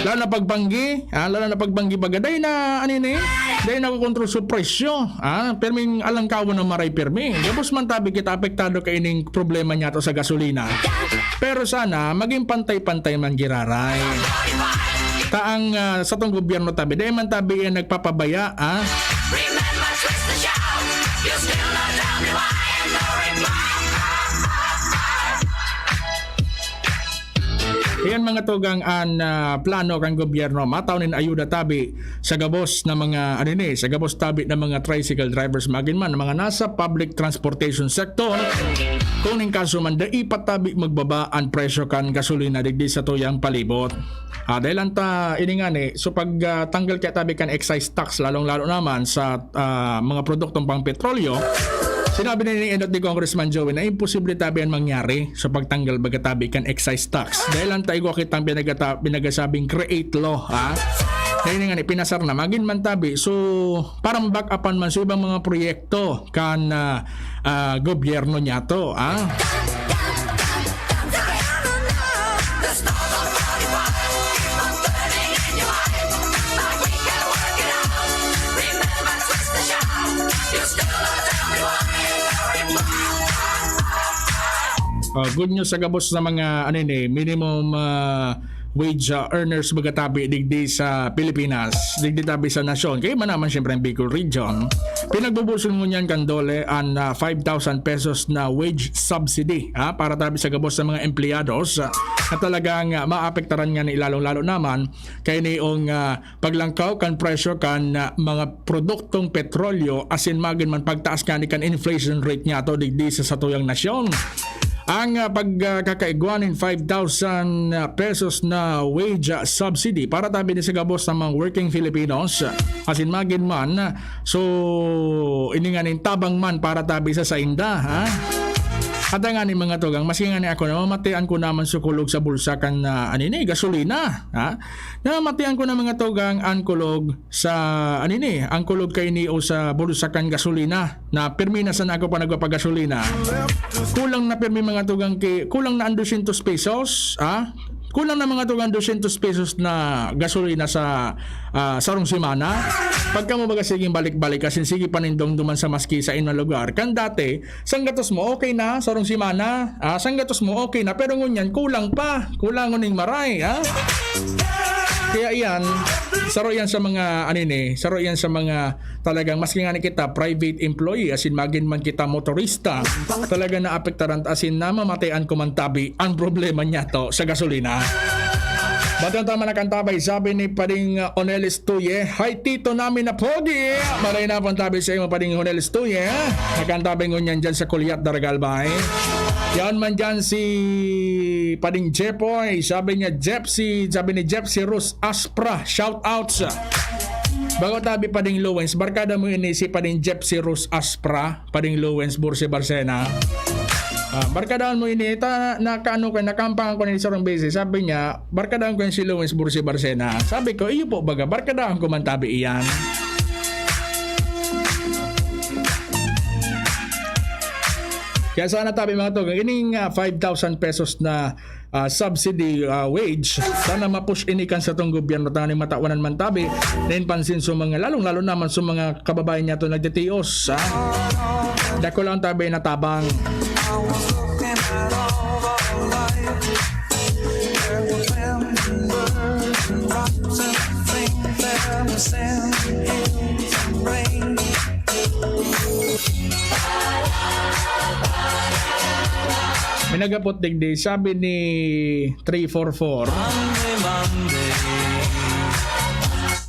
Lalo na pagbanggi, baga, dahil na dahil nakukontrol sa presyo. Perming alangkawan ng maray permi. Gabos man tabi kita apektado kay ining problema niya to sa gasolina. Pero sana maging pantay-pantay man giraray. Taang sa tong gobyerno tabi, dahil man tabi yan nagpapabaya. Remember, twist the shout. You still not tell me why and no reply. Ayan mga tugang an plano kang gobyerno matawnin ayuda tabi sa gabos na mga sa gabos tabi ng mga tricycle drivers magin man mga nasa public transportation sector kuning kaso man da ipatabi magbaba ang presyo kan gasolina digdi sa tuyang palibot. Dahil anta iningani so pag tanggal kaya tabi kan excise tax lalong-lalo naman sa mga produktong pang petrolyo. Sinabi na ni Congressman Joey na imposible tabi ang mangyari sa pagtanggal bagatabi kan excise tax. Dahil ang tayo kitang pinagasabing create law. Dahil nga pinasar na magin man tabi. So parang back upan man sa ibang mga proyekto kan gobyerno niya to. Good news sa gabos sa mga minimum wage earners bagatabi digdi sa Pilipinas, digdi tabi sa nasyon. Kaya man naman siyempre ang Bicol Region. Pinagbubuson mo niyan kandole ang 5,000 pesos na wage subsidy para tabi sa gabos sa mga empleyados na talagang maapektaran nga ni lalong-lalo naman kay niong paglangkaw kan presyo kan mga produktong petrolyo asin magin man pagtaas ka ni kan inflation rate niya to digdi sa satuyang nasyon. Ang pagkakaiguanin 5,000 pesos na wage subsidy para tabi ni sa gabos ng mga working Filipinos asin magin man so ininganin tabang man para tabi sa inda At nga ni mga tugang, maski nga ni ako na mamatian ko naman sukulog sa bulsa kan gasolina. Namamatian ko na mga tugang angkulog sa angkulog kay ni o sa bulsa kan gasolina na permi na sana ako pa nagpapagasolina. Kulang na permi mga tugang kulang na 200 pesos, kulang na mga tugang 200 pesos na gasolina sa sarong semana. Pagka mo baga siging balik-balik kasi sige panindong duman sa maski sa inang lugar. Kan dati, sanggatos mo okay na sarong semana, sanggatos mo okay na pero ngunyan kulang pa. Kulang nguning maray, Kaya iyan, saro yan sa mga saro yan sa mga talagang maski nga ni kita private employee asin magin man kita motorista, talaga na apektaran asin na mamatayan ko man tabi ang problema niya to sa gasolina. Batang tama na kantabay, sabi ni Pading Onelis Tuye, hi tito namin na pogi. Maray na pang tabi sa iyo Pading Onelis Tuye, nakantabay ngunyan dyan sa Kulyat Daragalbay. Yan man dyan si Pading Jepoy, sabi ni Jepsi Rus Aspra, shout outs. Bago tabi Pading Lowens, barkada mo ini si Pading Jepsi Rus Aspra, Pading Lowens, Burse Barsena. Barkadaan mo ini nakampangan ko ni sarong beses. Sabi niya, barkadaan ko si Lowens Burse Barsena. Sabi ko, iyo po baga, barkadaan ko man tabi iyan. Kaya sana tabi mga tugang, ining 5,000 pesos na subsidy wage, sana mapush inikan sa tong gobyerno tani matawanan man tabi. Then pansin sa mga lalong-lalo naman sa mga kababayan niya to nagtitios. Dako lang tabi na tabang. I was looking at all the lights. There were family birds and rocks and things. There were sand, hills and rain. Minagapot digdi, sabi ni 344. Monday,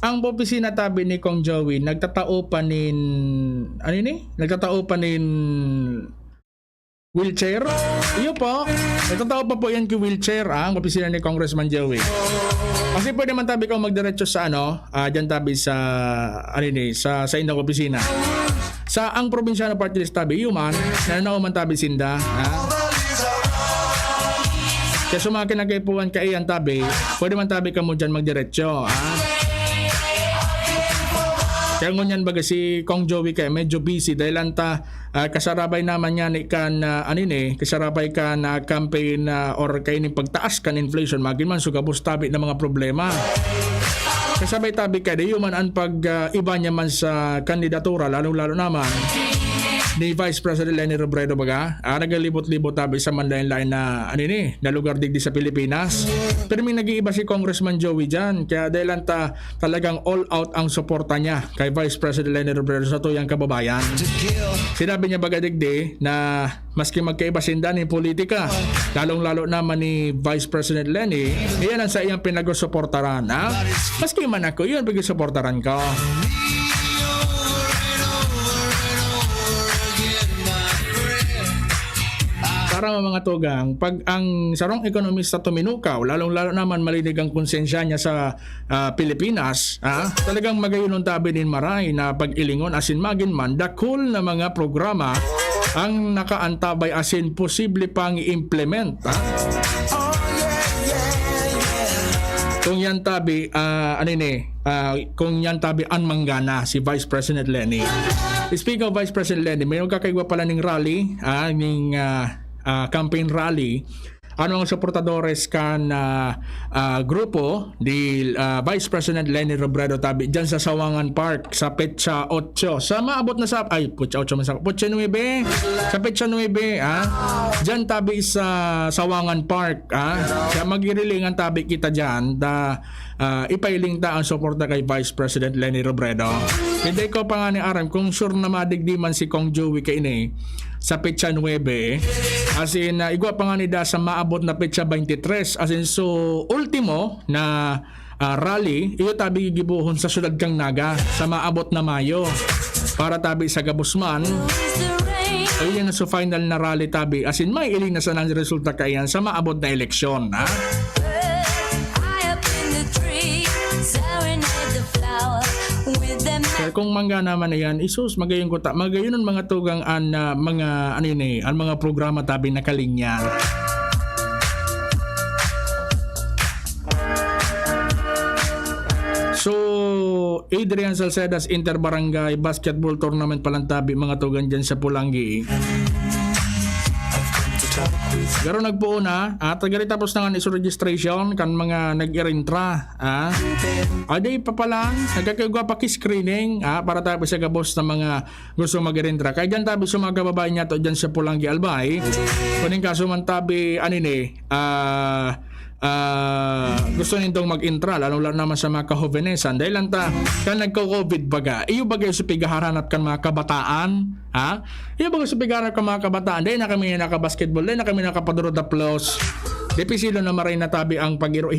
ang opisina tabi ni Kong Joey nagtatao pa nin wheelchair. Iyo po. Nagtatao pa po yan kay wheelchair ang opisina ni Congressman Joey. Kasi pwede man tabi kang magdiretso sa diyan tabi sa sa inyong opisina. Sa ang probinsyano party list tabi human nananaw man tabi sinda. Kaya sumakin na kaipuan ka iyan tabi, pwede man tabi ka mo dyan magdiretso. Kaya ngunyan baga si Kong Joey kaya medyo busy dahil anta kasarabay naman yan ikan kasarabay ka na campaign or kayo ni pagtaas kan inflation magin man sugabos tabi na mga problema. Kasabay tabi ka di man ang pag iba niya man sa kandidatura lalo naman ni Vice President Leni Robredo baga nagalibot-libot tabi sa manlain-lain na na lugar digdi sa Pilipinas. Pero may nag-iiba si Congressman Joey dyan kaya dahil talagang all out ang suporta niya kay Vice President Leni Robredo sa tuyang kababayan. Sinabi niya baga digdi na maski magkaiba sinda ni politika lalong-lalo naman ni Vice President Leni iyan ang sa iyang pinag-suportaran maski man ako yun pag-suportaran ko. Para mga tugang, pag ang sarong ekonomista tuminukaw, lalong-lalo naman malinig ang konsensya niya sa Pilipinas, talagang magayunon tabi din maray na pag-ilingon asin magin man, dakol na mga programa ang nakaantabay asin posible pang i-implement. Kung yan tabi, kung yan tabi ang manggana si Vice President Leni. Speaking of Vice President Leni, mayroon kakaiwa pala ng rally, campaign rally ang suportadores kan grupo di Vice President Leni Robredo tabi dyan sa Sawangan Park sa Petsa 8 sa maabot na sa Petsa 9 sa Petsa 9 dyan tabi sa Sawangan Park kaya magirilingan tabi kita dyan ipailing ta ang suporta kay Vice President Leni Robredo. Hindi ko pa nga ni aram kung sure na madigdi man si Kong Joey kay ini sa Petsa 9 as in igwa pa nga ni da sa maabot na Petsa 23 as in so ultimo na rally iyo tabi gigibuhon sa syudad kang Naga sa maabot na Mayo para tabi sa Gabusman ayun na so final na rally tabi as in may iling na sa nang resulta kayan sa maabot na eleksyon Kaya kung mangga naman na yan, isus magayon ko magayon ang mga tugang ang mga programa tabi na kalinyan. So, Adrian Salcedas Interbarangay Basketball Tournament palang tabi mga tugang dyan sa Pulangi. Garo nagpuuna tagari tapos na nga iso registration kan mga nag-irintra aday pa pala nagkakagwa pa screening para tabi sa gabos na mga gusto mag-irintra kaya dyan tabi sa mga kababae niya to dyan sa Pulangi Albay kuning kaso man tabi gusto nitong mag-intra lalo naman sa mga kahovenesan dahil lang kan nagko-COVID baga iyo bagay sa pigaharanap kan mga kabataan iyo bagay sa pigaharanap kan mga kabataan dahil na kami naka-basketball dahil na kami nakapadurod applause depisilo na maray na tabi ang pag-hiro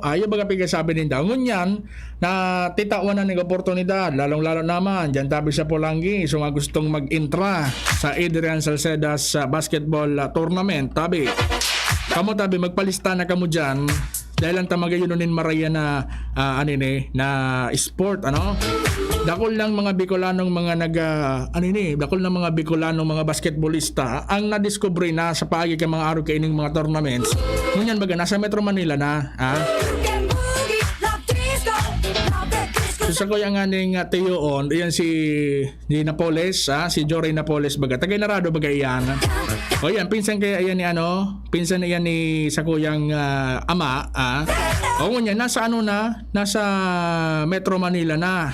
iyo bagay pigasabi din daw ngunyan na titawan na ng oportunidad lalong-lalo naman dyan tabi sa Pulangi so mga gustong mag-intra sa Adrian Salcedas Basketball Tournament tabi kamo tabi magpalista na kamo dyan dahil ang tamagayunin maraya na na sport dakol ng mga Bicolanong mga dakol ng mga Bicolanong mga basketballista ang nadiskubre na sa paagi kay mga araw kaining mga tournaments ngunyan baga nasa Metro Manila na sa ko yung aning tiyoon iyan si Napoles si Jory Napoles baga tagay narado baga iyan o yan pinsan kaya iyan ni pinsan iyan ni sa kuyang ama o ngunyan nasa nasa Metro Manila na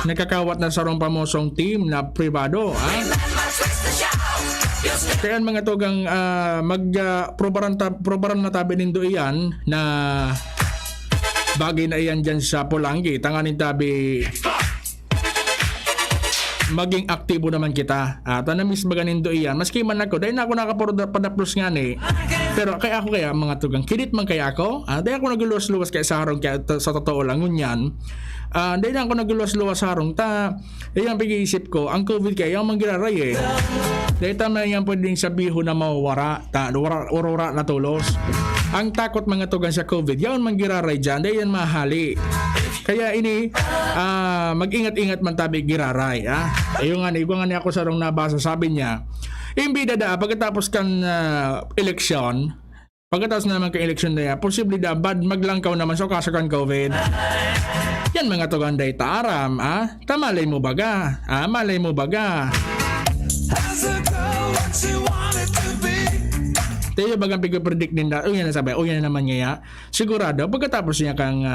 nakakawat na sa rong pamosong team na privado kaya mga tugang probaran na tabi nindo iyan na bagay na iyan dyan sa Pulangi tanganin tabi maging aktibo naman kita tanamis baganindo iyan maski man ako dahil na ako nakapadaplos nga pero kaya ako mga tugang kinit man kaya ako dahil ako nagluwas-luwas kaya sa harong kaya sa totoo lang ngunyan Dahil lang ako nagluwas-luwas harong yung pag-iisip ko, ang COVID kaya yung manggiraray dahil tama yan pwedeng sabihin na mawawara, urura na tulos. Ang takot mga tugan sa COVID, yan manggiraray dyan, dahil yan mahali. Kaya ini, mag-ingat-ingat man tabi giraray. Yung nga ako sa rong nabasa, sabi niya, imbida pagkatapos kan eleksyon, pagkatapos naman kang eleksyon na yan, posible bad maglangkaw naman so kasakan COVID. Yan mga tugan day taaram, tamalay mo baga, malay mo baga. Has a girl what she wanted to be? Tayo bagang pag-predict din na, yan nasabi, yan naman niya, sigurado, pagkatapos niya kang,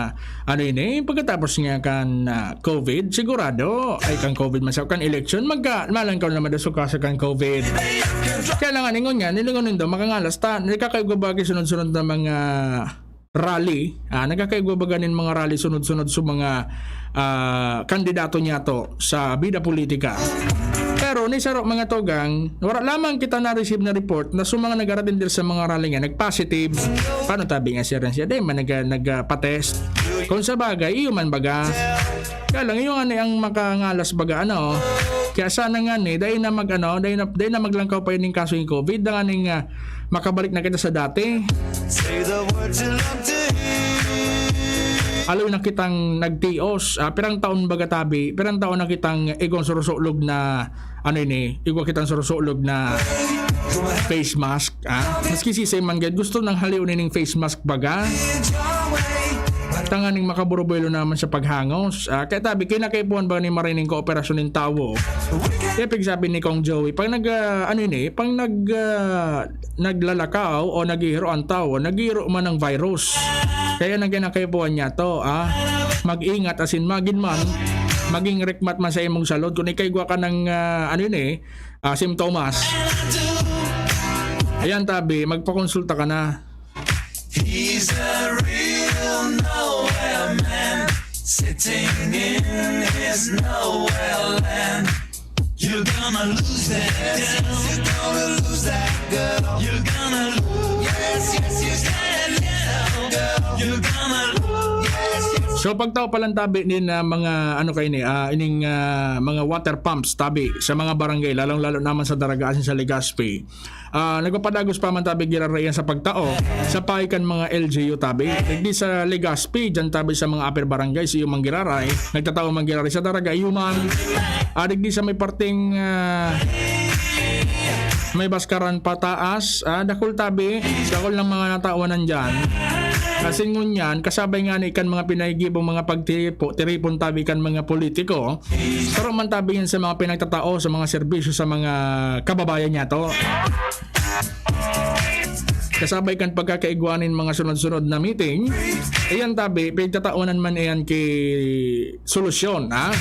pagkatapos niya kang COVID, sigurado, ay kang COVID masap, kang election, malangkaw naman daw sukasa kang COVID. Kailangan ningon niya, nilingonin daw, makangalas, nakakaigubagi sunod-sunod na mga rally, nagkakaigubaganin mga rally sunod-sunod sa mga kandidato niya to sa bida politika. Pero ni sarok mga tugang, wala lamang kita na-receive na report na sa mga nag-aratin din sa mga rally nga nag-positive. Paano tabi nga siya rin siya? Dahil nagpa-test. Kung sa bagay, iyo man baga. Kaya lang, iyo nga ang makangalas baga, Kaya sana nga dahil na dahil na maglangkaw pa yun yung kaso yung COVID, dahil nga makabalik na kita sa dati. Say the words you love to hear. Aloy na kitang nagtios, pirang taon baga tabi, pirang taon na kitang igong surusulog na igong kitang surusulog na face mask, maski si man gad gusto nang haliunin ng face mask baga. Tanganing makaburubuelo naman sa paghangos. Kaya tabi, kinakaipuan ba ni marining kooperasyon ng tawo? Epig sabi ni Kong Joey, pag naglalakaw o naghihiro ang tao, naghihiro man ng virus. Kaya nang kinakaipuan niya to, mag-ingat asin magin man, maging rekmat man sa imong salod. Kung ikaigwa ka ng, simptomas. Ayan tabi, magpakonsulta ka na. He's a real nowhere man, sitting in his nowhere land. You're gonna lose that girl. You're gonna lose that girl. You're gonna lose. Yes, you can, girl. You're gonna lose. Yes, So pagtao palang tabi din na mga ining mga water pumps tabi sa mga barangay lalong-lalo naman sa Daraga asin sa Legazpi. Nagpapadagos pa man tabi girarayan sa pagtao sa paikan mga LGU tabi. Hindi sa Legazpi diyan tabi sa mga upper barangay si yung manggiraray. Nagtatao manggiraray sa Daraga yuman. Digdi sa may parting may baskaran pataas, dakol tabi, dakol ng mga natawanan dyan. Kasi ngunyan, kasabay nga ni ikan mga pinahigibong mga pagtiripon tabi kan mga politiko, pero man tabi yan sa mga pinagtatao, sa mga serbisyo sa mga kababayan niya to. Kasabay kan pagkakaiguanin mga sunod-sunod na meeting, ayan tabi, pinagtataonan man ayan kay solusyon, ha?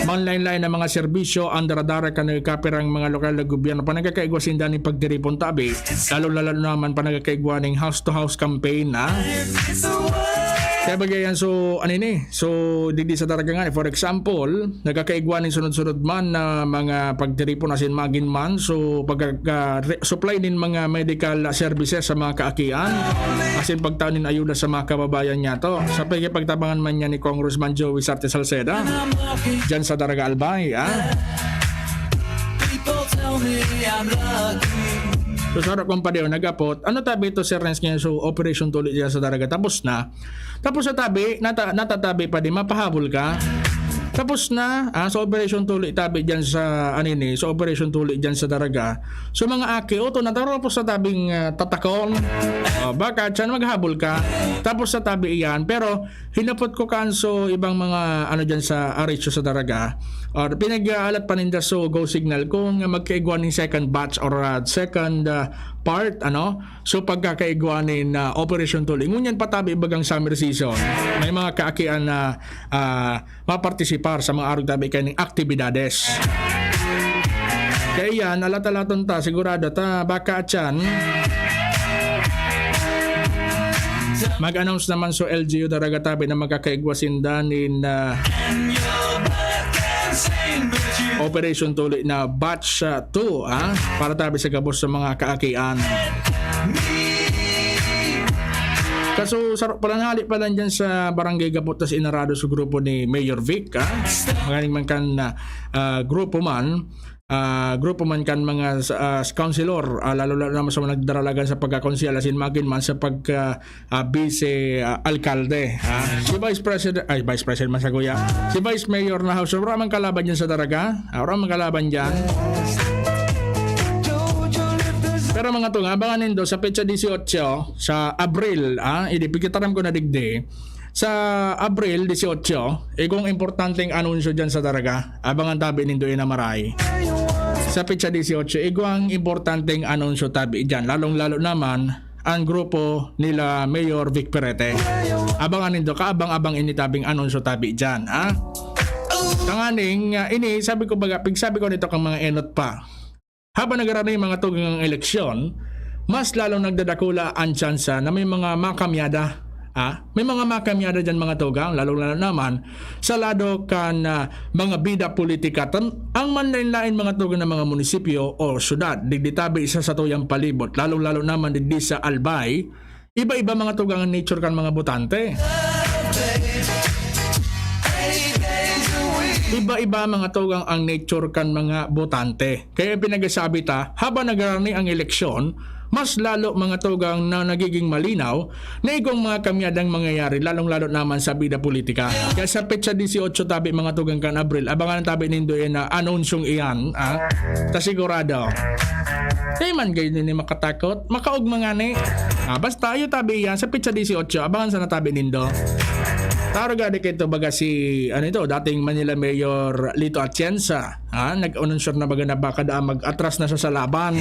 Manlain-lain na mga serbisyo andara-dara ka nagkapirang mga lokal na gobyerno pa nagkakaigwasin dani pagdiripon tabi lalo naman pa nagkakaigwa ng house-to-house campaign na kaya bagayan so digdi sa Daraga nga for example nagkakaigwa ng sunod-sunod man na mga pagdiripon asin magin man so pagka-supply din mga medical services sa mga kaakian asin pagtaunin ayuda sa mga kababayan niya to sa pagtabangan man niya ni Congressman Joey Sarte Salceda dyan sa Daraga Albay people tell me I'm lucky. So sa harap kong padeo nagapot ano tabi ito Sir Renz ngayon so operation tuloy dyan sa Daraga tapos sa tabi natatabi pa din mapahabol ka tapos na sa operation tuloy tabi dyan sa sa operation tuloy dyan sa Daraga so mga aki to nataro po sa tabing tatakon baka dyan maghabol ka tapos sa tabi iyan pero hinapot ko kanso ibang mga dyan sa Arisio sa Daraga or pinag-aalat paninda so go signal kung magkaiguan ng second batch or second part so pagkakaiguanin na operation tuloy ngunyan patabi ibagang summer season may mga kaakian na mapartisipar sa mga arog tabi kaning aktibidades kaya yan alat-alaton ta sigurado ta baka atyan mag-announce naman so LGU Daraga tabi na magkakaigwasin danin operation tuloy na batch 2 para tabi sa gabos sa mga kaakian Kaso pananghali pa lang dyan sa Barangay Gaputas Inarado sa grupo ni Mayor Vic. Magaling man kan grupo man kan mga councilor, lalo naman sa mga nagdaralagan sa pagkakonsel, asin magin man sa vice-alkalde. Si Vice President Masaguya, si Vice Mayor na House, maraming kalaban dyan sa Daraga, maraming kalaban dyan. Pero mga to, abangan nindo sa petsa 18 sa Abril, idipikitaram ko na digdi. Sa Abril 18, kung importanteng anunsyo dyan sa Daraga, abangan tabi nindo inamaray. Sa petsa 18, ang importanteng anunsyo tabi dyan, lalong-lalo naman ang grupo nila Mayor Vic Perete. Abangan nindo, kaabang-abang initabing anunsyo tabi dyan. Tanganing, sabi ko nito kang mga enot pa. Habang nagarani yung mga tugang eleksyon, mas lalong nagdadakula ang tsansa na may mga makamyada. May mga makamyada dyan mga tugang, lalong naman sa lado kan mga bida politika. Ang manlain-lain mga tugang ng mga munisipyo o syudad, digditabi isa sa tuyang palibot, lalong naman digdi sa Albay, iba-iba mga tugang ang nature kan mga botante. Iba-iba mga tugang ang nature kan mga botante. Kaya pinagasabi ta, habang nagarani ang eleksyon, mas lalo mga tugang na nagiging malinaw na ikong mga kamyadang mangyayari, lalong-lalo naman sa bida politika. Kaya sa petsa 18 tabi mga tugang kan Abril, abangan tabi nindo na anonsyong iyan, ta sigurado. Di man kayo din makatakot, makaog mga ni. Basta tayo tabi yan sa petsa 18, abangan sa natabi nindo. Taro gadi kito baga si dating Manila Mayor Lito Atienza, nag-anunsyor na baga na baka mag-atras na sa laban.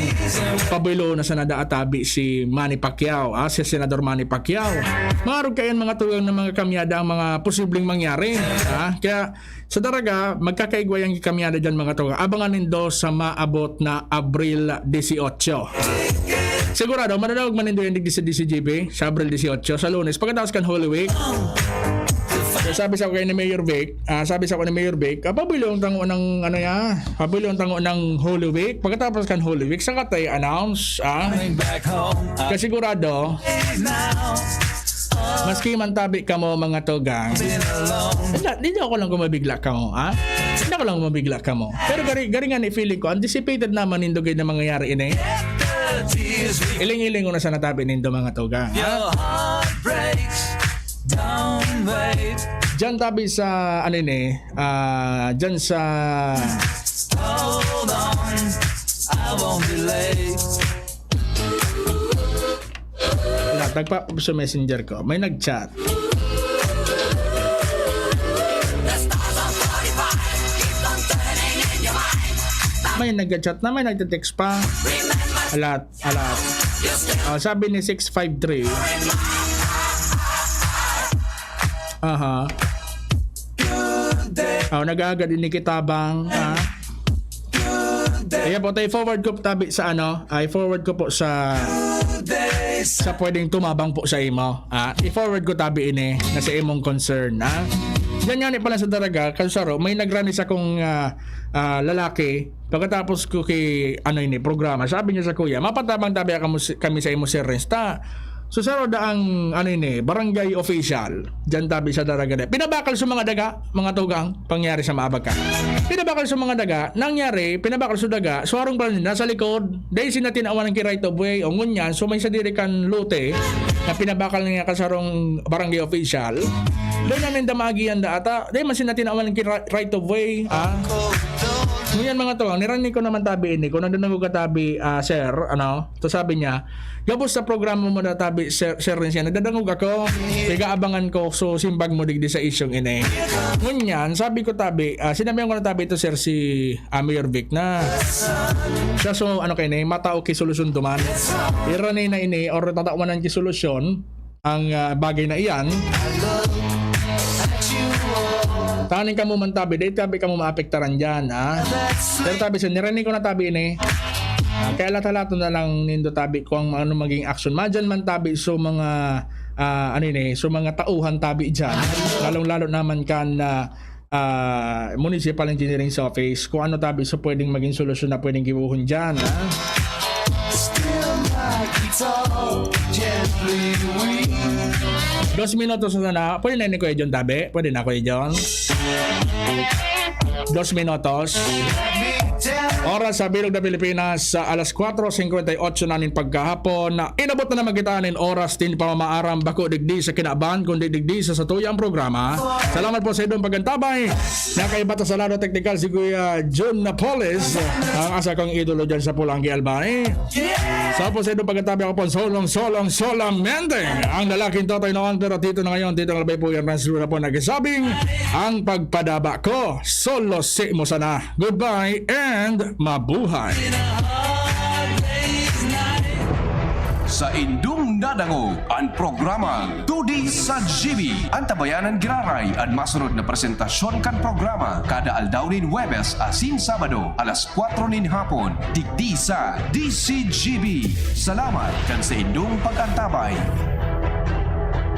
Pabilo na sa nadaatabi si Manny Pacquiao, si Senador Manny Pacquiao. Marog kayan mga tugang ng mga kamyada ang mga posibleng mangyari. Kaya sa Daraga, magkakaigway ang kamyada dyan mga tugang. Abangan nindo sa maabot na Abril 18. Sigurado, mananawag manindo yung digdi sa DCGP sa Abril 18 sa Lunes. Pagkatapos kan Holy Week, sabi sa ko ni Mayor Vic, pabilo ang tango ng Holy Week. Pagkatapos kan Holy Week, saka tayo announce, kasigurado, maski man tabi ka mo mga tugang, hindi ako lang kumabigla ka mo, Hindi ako lang kumabigla ka mo. Pero garingan i-feeling ko, anticipated naman nindo kayo na mangyayari ini. Iling-iling ko na sa natabi nindo mga tugang. Diyan tabi sa diyan sa tagpa sa messenger ko, may nag-chat. May nag-chat na, may nag-text pa. Alat. Sabi ni 653. Nag-aagad ini kitabang. Kaya po tayo forward ko tabi sa i-forward ko po sa pwedeng tumabang po sa imo. I-forward ko tabi ini na sa imong concern. Yan pala sa Daraga, kasaro, may nagrani sa akong lalaki. Pagkatapos ko programa, sabi niya sa kuya, mapatabang tabi kami sa imo Sir Resta. So saro ang barangay official diyan tabi sa Daraga. Pinabakal sa mga daga, mga tugang, pangyari sa Maabag ka. Pinabakal sa mga daga, nangyari, pinabakal sa daga, suwarong pala nasa likod, dahil sinatinawan ng right of way o ngunyan, so may sadirikan lote na pinabakal niya kasarong barangay official. Dahil namin damagian ata, dahil man sinatinawan ng right of way. Ngunyan mga tugang, nirani ko naman tabi ini, kung nandun ako katabi, sir, to sabi niya, gabos sa programa mo na tabi, sir rin siya, nagdadangog ako, pigaabangan ko, so simbag mo digdi sa isyong ini. Ngunyan, sabi ko tabi, sinabihan ko na tabi ito, sir, si Mayor Vic na, siya so, matao ki solusyon tuman. Irani na ini, or tatawanan ki solusyon, ang bagay na iyan, tanin ka mo man tabi, dahil tabi ka mo maapektaran dyan, Pero tabi siya, nirani ko na tabi ini, kaya lahat-lahat na lang nindo tabi kung ano maging action. Madyan man tabi so mga so mga tauhan tabi dyan. Lalong-lalo naman kan municipal engineering office kung ano tabi so pwedeng maging solusyon na pwedeng gibuhon dyan. Still my guitar gently weep. 2 minutos na. Pwede na ni Kuya John Tabe? Pwede na Kuya John? 2 minutos. Oras sa Bilog na Pilipinas sa alas 4:58 na nin pagkahapon na inabot na naman kita nin oras din pamamaaram bako digdi sa kinaban kundi digdi sa tuyang programa. Salamat po sa idong pagantabay. Nakaibata sa lado technical si Kuya John Napoles, ang asa kong idolo dyan sa Pulangi Albany. Sa po sa idong pagantabay ako po solamente ang lalaking totoy noon pero dito na ngayon dito ang labay po yung Ranslo na po nagsasabing ang pagpadaba ko solo si mo sana. Goodbye and mabuhay. Sa indung nadango, ang programa Tudi sa GB. Ang tabayanan giraray at masunod na presentasyon kan programa kada aldaw nin Huwebes asin Sabado alas 4 nin hapon. Digdi sa DCGB. Salamat kan sa indung pag-antabay.